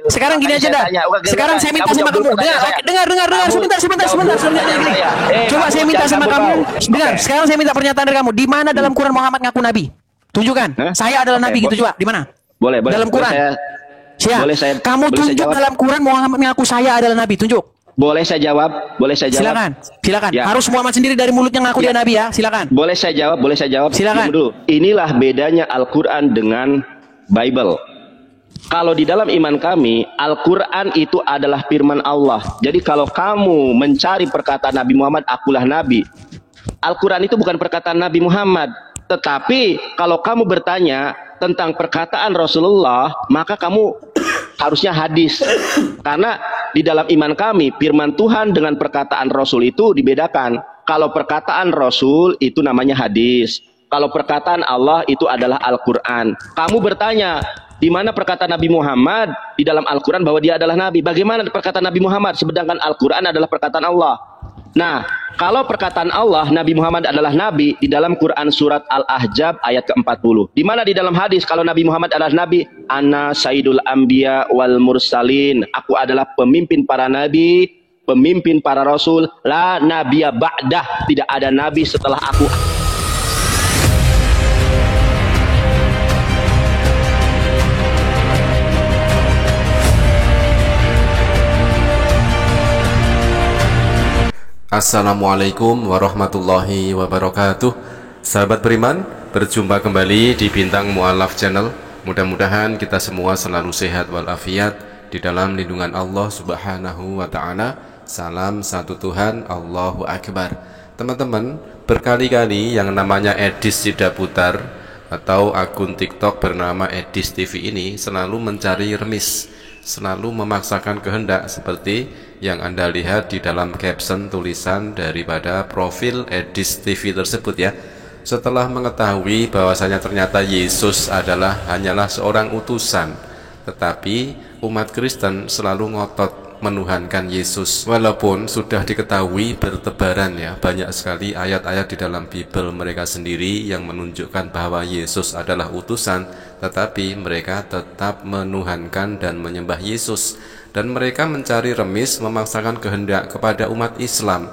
Sekarang gini aja dah. Sekarang saya minta sama kamu. Dengar. Sebentar. Coba saya minta sama kamu. Dengar. Sekarang saya minta pernyataan dari kamu. Di mana dalam Quran Muhammad ngaku nabi? Tunjukkan. Saya adalah nabi gitu coba. Di mana? Boleh. Dalam Quran. Kamu tunjuk dalam Quran Muhammad mengaku saya adalah nabi. Tunjuk. Boleh saya jawab? Silakan. Ya. Harus Muhammad sendiri dari mulutnya ngaku dia nabi ya. Silakan. Boleh saya jawab? Silakan. Dulu. Inilah bedanya Al-Quran dengan Bible. Kalau di dalam iman kami, Al-Quran itu adalah firman Allah. Jadi kalau kamu mencari perkataan Nabi Muhammad, akulah nabi. Al-Quran itu bukan perkataan Nabi Muhammad. Tetapi kalau kamu bertanya tentang perkataan Rasulullah, maka kamu harusnya hadis. Karena di dalam iman kami, firman Tuhan dengan perkataan Rasul itu dibedakan. Kalau perkataan Rasul itu namanya hadis. Kalau perkataan Allah itu adalah Al-Quran. Kamu bertanya, di mana perkataan Nabi Muhammad di dalam Al-Quran bahwa dia adalah Nabi? Bagaimana perkataan Nabi Muhammad? Sedangkan Al-Quran adalah perkataan Allah. Nah, kalau perkataan Allah, Nabi Muhammad adalah Nabi, di dalam Quran surat Al-Ahzab ayat ke-40. Di mana di dalam hadis, kalau Nabi Muhammad adalah Nabi, Ana Sayyidul Anbiya wal Mursalin. Aku adalah pemimpin para Nabi, pemimpin para Rasul. La Nabiya Ba'dah. Tidak ada Nabi setelah aku. Assalamualaikum warahmatullahi wabarakatuh. Sahabat beriman, berjumpa kembali di Bintang Mu'alaf Channel. Mudah-mudahan kita semua selalu sehat walafiat di dalam lindungan Allah Subhanahu wa ta'ala. Salam satu Tuhan, Allahu Akbar. Teman-teman, berkali-kali yang namanya Edis Sidaputar atau akun TikTok bernama Edis TV ini selalu mencari remis, selalu memaksakan kehendak seperti yang Anda lihat di dalam caption tulisan daripada profil Edis TV tersebut ya. Setelah mengetahui bahwasanya ternyata Yesus hanyalah seorang utusan, tetapi umat Kristen selalu ngotot menuhankan Yesus. Walaupun sudah diketahui bertebaran ya, banyak sekali ayat-ayat di dalam Bible mereka sendiri yang menunjukkan bahwa Yesus adalah utusan, tetapi mereka tetap menuhankan dan menyembah Yesus. Dan mereka mencari remis, memaksakan kehendak kepada umat Islam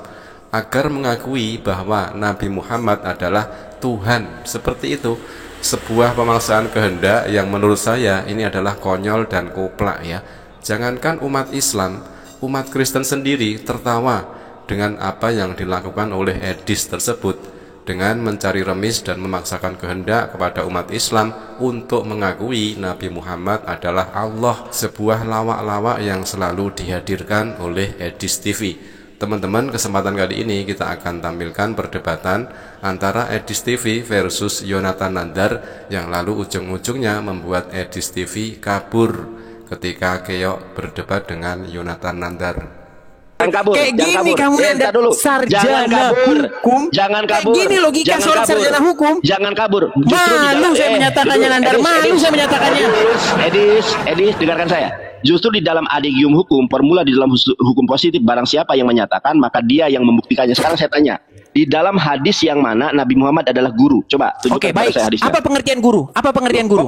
agar mengakui bahwa Nabi Muhammad adalah Tuhan. Seperti itu, sebuah pemaksaan kehendak yang menurut saya ini adalah konyol dan koplak ya. Jangankan umat Islam, umat Kristen sendiri tertawa dengan apa yang dilakukan oleh Edis tersebut, dengan mencari remis dan memaksakan kehendak kepada umat Islam untuk mengakui Nabi Muhammad adalah Allah. Sebuah lawak-lawak yang selalu dihadirkan oleh Edis TV. Teman-teman, kesempatan kali ini kita akan tampilkan perdebatan antara Edis TV versus Yonatan Nandar yang lalu ujung-ujungnya membuat Edis TV kabur ketika Keok berdebat dengan Yonatan Nandar. Kabur, kayak gini kamu dulu. Sarjana hukum. Jangan kabur. Kayak gini logika seorang sarjana hukum. Jangan kabur. Malu saya menyatakannya Nandar. Malu saya menyatakannya. Edis, dengarkan saya. Justru di dalam adigium hukum, formula di dalam hukum positif, barang siapa yang menyatakan maka dia yang membuktikannya. Sekarang saya tanya, di dalam hadis yang mana Nabi Muhammad adalah guru? Coba tunjukkan. Oke, baik. Saya hadisnya. Apa pengertian guru?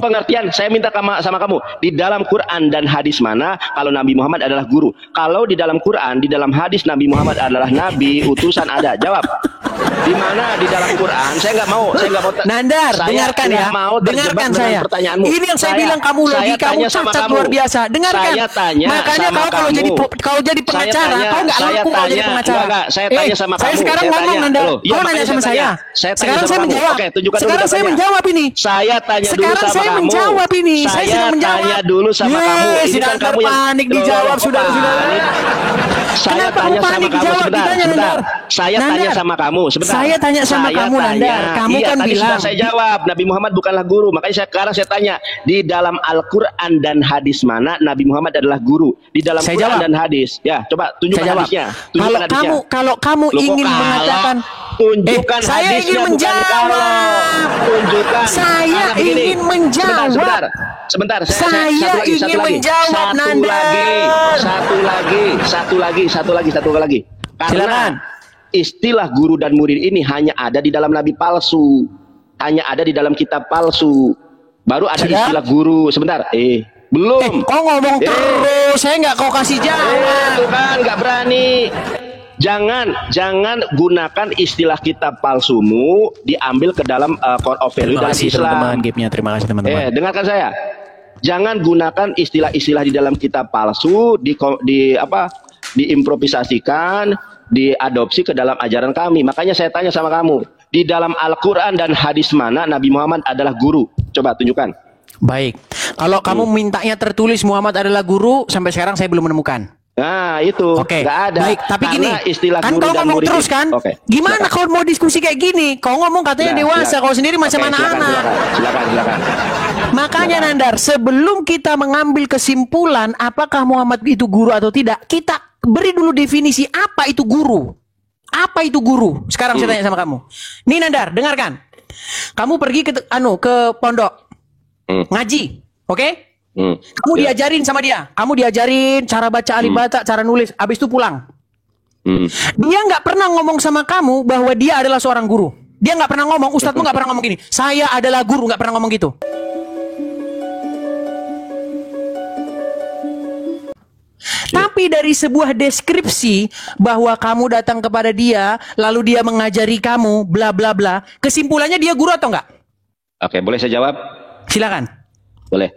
Pengertian, saya minta sama kamu. Di dalam Quran dan hadis mana kalau Nabi Muhammad adalah guru? Kalau di dalam Quran, di dalam hadis Nabi Muhammad adalah nabi, utusan ada. Jawab. Di mana di dalam Quran? Saya nggak mau. Nandar, dengarkan ya. Dengarkan saya. Ini yang saya bilang kamu kamu cacat luar biasa. Dengarkan. Makanya kalau jadi pengacara, kau nggak laku kalau jadi pengacara. Saya tanya sama kamu. Saya sekarang ngomong Nandar. Kau nanya sama saya. Sekarang saya menjawab. Sekarang saya menjawab ini. Saya tanya dulu sama kamu. Saya menjawab ini. Saya sedang menjawab. Tanya dulu sama kamu. Ini kan kamu yang panik dijawab, saudara-saudara. Saya tanya sama kamu sebentar. Saya tanya sama kamu sebentar. Saya tanya sama kamu, Nandar. Kamu kan tadi bilang. Sudah saya jawab, Nabi Muhammad bukanlah guru. Makanya sekarang saya tanya, di dalam Al-Quran dan hadis mana Nabi Muhammad adalah guru? Di dalam Quran dan hadis. Ya, coba tunjukkan hadisnya. Kalau kamu ingin mengatakan, tunjukkan saya hadisnya, ingin menjawab. Tunjukkan. Saya ingin menjawab. Sebentar. Saya ingin menjawab, Nandar. Satu lagi. Karena silakan. Istilah guru dan murid ini hanya ada di dalam nabi palsu, hanya ada di dalam kitab palsu. Baru ada istilah guru. Sebentar, belum. Kok ngomong terus? Kalau saya nggak kau kasih jawab. Tuh kan nggak berani. Jangan gunakan istilah kitab palsumu diambil ke dalam core of value dalam Islam. Terima kasih teman-teman. Dengarkan saya. Jangan gunakan istilah-istilah di dalam kitab palsu diimprovisasikan, diadopsi ke dalam ajaran kami. Makanya saya tanya sama kamu, di dalam Al-Quran dan hadis mana Nabi Muhammad adalah guru? Coba tunjukkan. Baik. Kalau kamu mintanya tertulis Muhammad adalah guru, sampai sekarang saya belum menemukan. Nah itu nggak ada. Baik, tapi gini, istilah kan guru kau dan ngomong murid terus kan? Gimana kau mau diskusi kayak gini? Kau ngomong katanya dewasa, kau sendiri macam anak-anak. Silakan. Makanya Nandar, sebelum kita mengambil kesimpulan apakah Muhammad itu guru atau tidak, kita beri dulu definisi apa itu guru. Apa itu guru? Sekarang saya tanya sama kamu. Nih Nandar, dengarkan. Kamu pergi ke pondok ngaji, oke? Kamu diajarin sama dia. Kamu diajarin cara baca alif bata, cara nulis. Habis itu pulang. Dia nggak pernah ngomong sama kamu bahwa dia adalah seorang guru. Dia nggak pernah ngomong. Ustadzmu nggak pernah ngomong gini. Saya adalah guru, nggak pernah ngomong gitu. Tapi dari sebuah deskripsi bahwa kamu datang kepada dia, lalu dia mengajari kamu, bla bla bla. Kesimpulannya dia guru atau enggak? Oke, boleh saya jawab? Silakan. Boleh.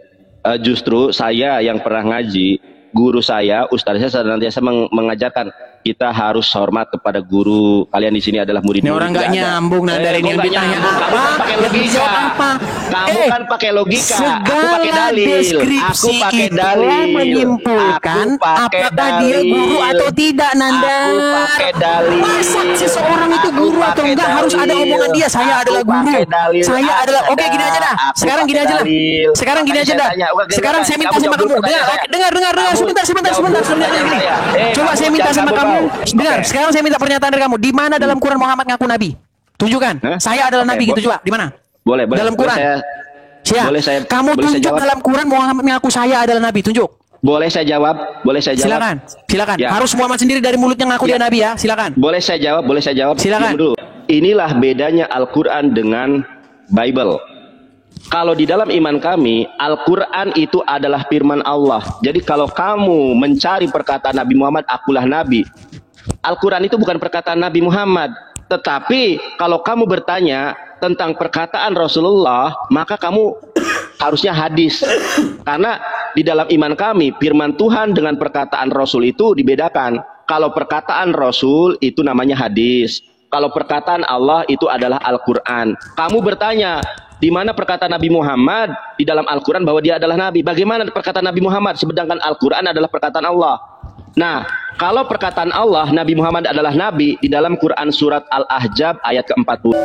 Justru saya yang pernah ngaji, guru saya, ustaz saya senantiasa mengajarkan kita harus hormat kepada guru. Kalian di sini adalah murid. Ini orang nggak nyambung Nandar, ini yang ditanya apa? Pakai logika. Kamu kan pakai logika. Aku pakai dalil. Deskripsi Aku pakai itu dalil. menyimpulkan apakah dia guru atau tidak Nandar. Aku pakai dalil. Masa seseorang itu guru atau enggak harus ada omongan dia. Saya adalah guru. Saya adalah. Oke, gini aja dah. Sekarang gini aja dah. Sekarang gini aja dah. Sekarang saya minta sama kamu. Dengar. Sebentar. Coba saya minta sama kamu. Dengar, sekarang saya minta pernyataan dari kamu. Di mana dalam Quran Muhammad ngaku nabi? Tunjukkan. Saya adalah nabi gitu, coba. Di mana? Boleh. Dalam Quran. Kamu tunjuk dalam Quran Muhammad ngaku saya adalah nabi, tunjuk. Boleh saya jawab? Silakan. Ya. Harus Muhammad sendiri dari mulutnya ngaku dia nabi ya. Silakan. Boleh saya jawab? Silakan. Dulu. Inilah bedanya Al-Quran dengan Bible. Kalau di dalam iman kami, Al-Quran itu adalah firman Allah. Jadi kalau kamu mencari perkataan Nabi Muhammad, akulah Nabi. Al-Quran itu bukan perkataan Nabi Muhammad. Tetapi kalau kamu bertanya tentang perkataan Rasulullah, maka kamu harusnya hadis. Karena di dalam iman kami, firman Tuhan dengan perkataan Rasul itu dibedakan. Kalau perkataan Rasul itu namanya hadis. Kalau perkataan Allah itu adalah Al-Quran. Kamu bertanya, di mana perkataan Nabi Muhammad di dalam Al-Quran bahwa dia adalah Nabi? Bagaimana perkataan Nabi Muhammad sedangkan Al-Quran adalah perkataan Allah? Nah, kalau perkataan Allah Nabi Muhammad adalah Nabi, di dalam Quran surat Al-Ahzab ayat ke-40.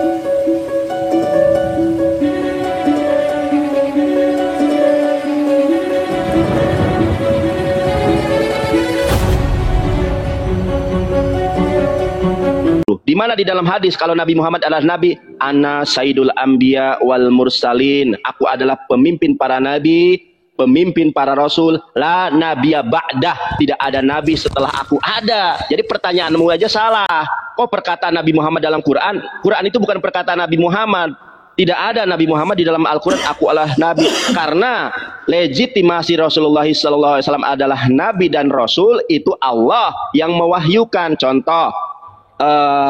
Di mana di dalam hadis kalau Nabi Muhammad adalah Nabi, ana sayyidul anbiya wal mursalin, aku adalah pemimpin para nabi, pemimpin para rasul, la nabiyya ba'dah, tidak ada nabi setelah aku ada. Jadi pertanyaanmu aja salah. Kok perkataan Nabi Muhammad dalam Quran itu bukan perkataan Nabi Muhammad. Tidak ada Nabi Muhammad di dalam Al-Quran aku adalah nabi. Karena legitimasi Rasulullah SAW adalah nabi dan rasul itu Allah yang mewahyukan. Contoh,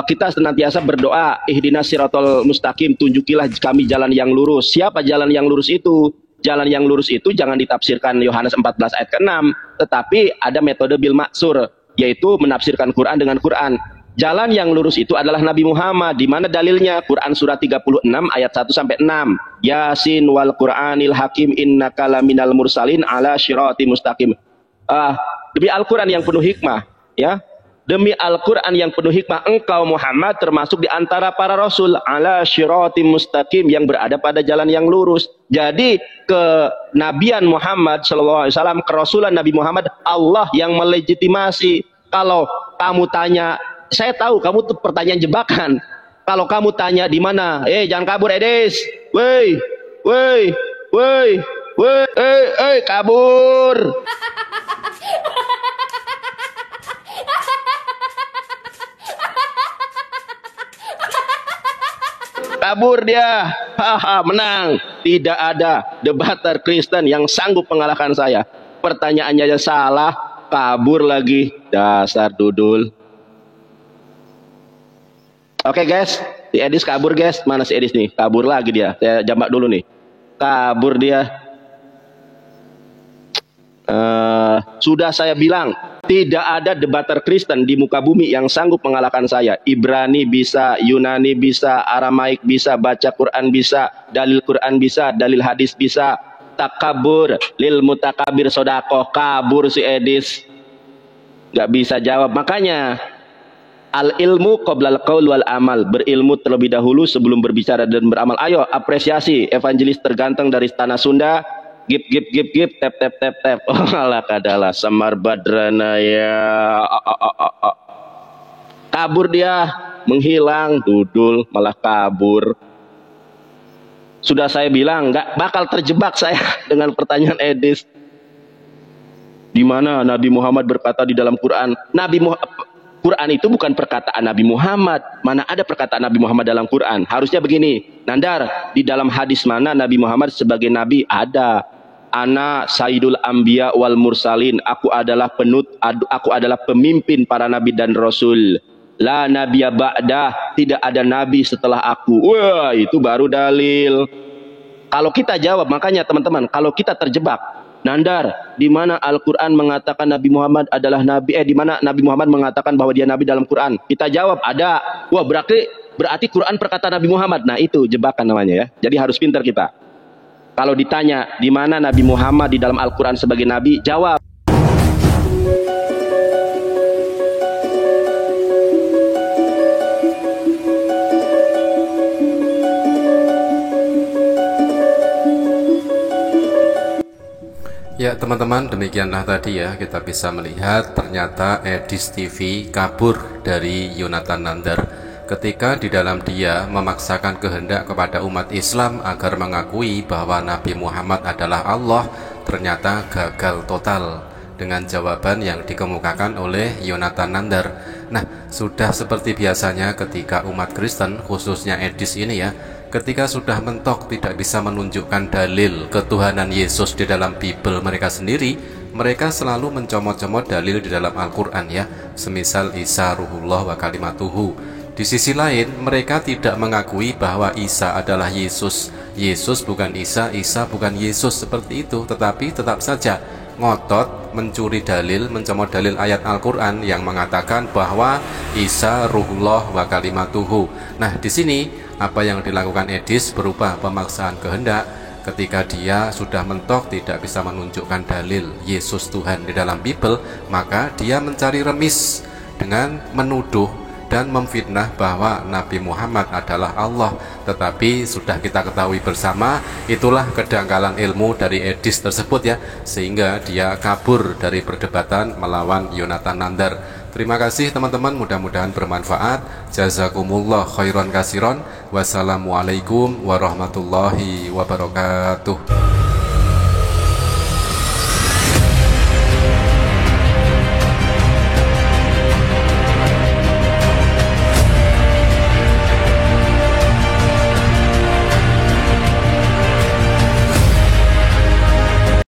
kita senantiasa berdoa, ihdinas siratal mustaqim, tunjukilah kami jalan yang lurus. Siapa jalan yang lurus itu? Jalan yang lurus itu jangan ditafsirkan Yohanes 14 ayat ke-6, tetapi ada metode bil maksur, yaitu menafsirkan Quran dengan Quran. Jalan yang lurus itu adalah Nabi Muhammad. Di mana dalilnya? Quran surat 36 ayat 1 sampai 6. Yasin wal Qur'anil hakim innaka laminal mursalin ala syirati mustaqim. Demi Al-Quran yang penuh hikmah, ya. Demi Al-Quran yang penuh hikmah, engkau Muhammad termasuk di antara para rasul ala syirati mustaqim, yang berada pada jalan yang lurus. Jadi kenabian Muhammad SAW, kerasulan Nabi Muhammad, Allah yang melegitimasi. Kalau kamu tanya, saya tahu kamu tuh pertanyaan jebakan. Kalau kamu tanya di mana, jangan kabur Edis, woi, kabur. Kabur dia, haha, menang. Tidak ada debater Kristen yang sanggup mengalahkan saya. pertanyaannya aja salah, kabur lagi. Dasar dudul. Oke guys, si Edis kabur guys. Mana si Edis nih? Kabur lagi dia. Saya jambak dulu nih. Kabur dia. Sudah saya bilang, tidak ada debater Kristen di muka bumi yang sanggup mengalahkan saya. Ibrani bisa, Yunani bisa, Aramaik bisa, baca Quran bisa, dalil Quran bisa, dalil hadis bisa. Takabur lil mutakabir sodakoh. Kabur si Edis. Gak bisa jawab. Makanya al ilmu qoblal qaul wal amal. Berilmu terlebih dahulu sebelum berbicara dan beramal. Ayo apresiasi evangelis terganteng dari tanah Sunda. Gip tap tap. Alah kadalah Semar Badrana ya. Kabur dia, menghilang, dudul malah kabur. Sudah saya bilang nggak bakal terjebak saya dengan pertanyaan Edis. Di mana Nabi Muhammad berkata di dalam Quran? Quran itu bukan perkataan Nabi Muhammad. Mana ada perkataan Nabi Muhammad dalam Quran? Harusnya begini, Nandar, di dalam hadis mana Nabi Muhammad sebagai Nabi? Ada. Ana Sayyidul Anbiya wal Mursalin. Aku adalah pemimpin para Nabi dan Rasul. La Nabiya ba'dah. Tidak ada Nabi setelah aku. Wah, itu baru dalil. Kalau kita jawab, makanya teman-teman, kalau kita terjebak, Nandar, di mana Al-Quran mengatakan Nabi Muhammad adalah Nabi? Di mana Nabi Muhammad mengatakan bahwa dia Nabi dalam Quran? Kita jawab, ada. Wah, berarti Quran perkataan Nabi Muhammad. Nah, itu jebakan namanya ya. Jadi harus pintar kita. Kalau ditanya, di mana Nabi Muhammad di dalam Al-Quran sebagai Nabi? Jawab. Ya teman-teman, demikianlah tadi ya, kita bisa melihat ternyata Edis TV kabur dari Yonatan Nandar ketika di dalam dia memaksakan kehendak kepada umat Islam agar mengakui bahwa Nabi Muhammad adalah Allah. Ternyata gagal total dengan jawaban yang dikemukakan oleh Yonatan Nandar. Nah, sudah seperti biasanya ketika umat Kristen, khususnya Edis ini ya, ketika sudah mentok tidak bisa menunjukkan dalil ketuhanan Yesus di dalam Bible mereka sendiri, mereka selalu mencomot-comot dalil di dalam Al-Quran ya, semisal Isa ruhullah wa kalimatuhu. Di sisi lain, mereka tidak mengakui bahwa Isa adalah Yesus. Yesus bukan Isa, Isa bukan Yesus, seperti itu. Tetapi tetap saja ngotot mencuri dalil, mencomot dalil ayat Al-Quran yang mengatakan bahwa Isa ruhullah wa kalimatuhu. Nah, di sini apa yang dilakukan Edis berupa pemaksaan kehendak ketika dia sudah mentok tidak bisa menunjukkan dalil Yesus Tuhan di dalam Bible, maka dia mencari remis dengan menuduh dan memfitnah bahwa Nabi Muhammad adalah Allah. Tetapi sudah kita ketahui bersama, itulah kedangkalan ilmu dari Edis tersebut ya, sehingga dia kabur dari perdebatan melawan Yonatan Nandar. Terima kasih teman-teman, mudah-mudahan bermanfaat. Jazakumullah khairan kasiron. Wassalamualaikum warahmatullahi wabarakatuh.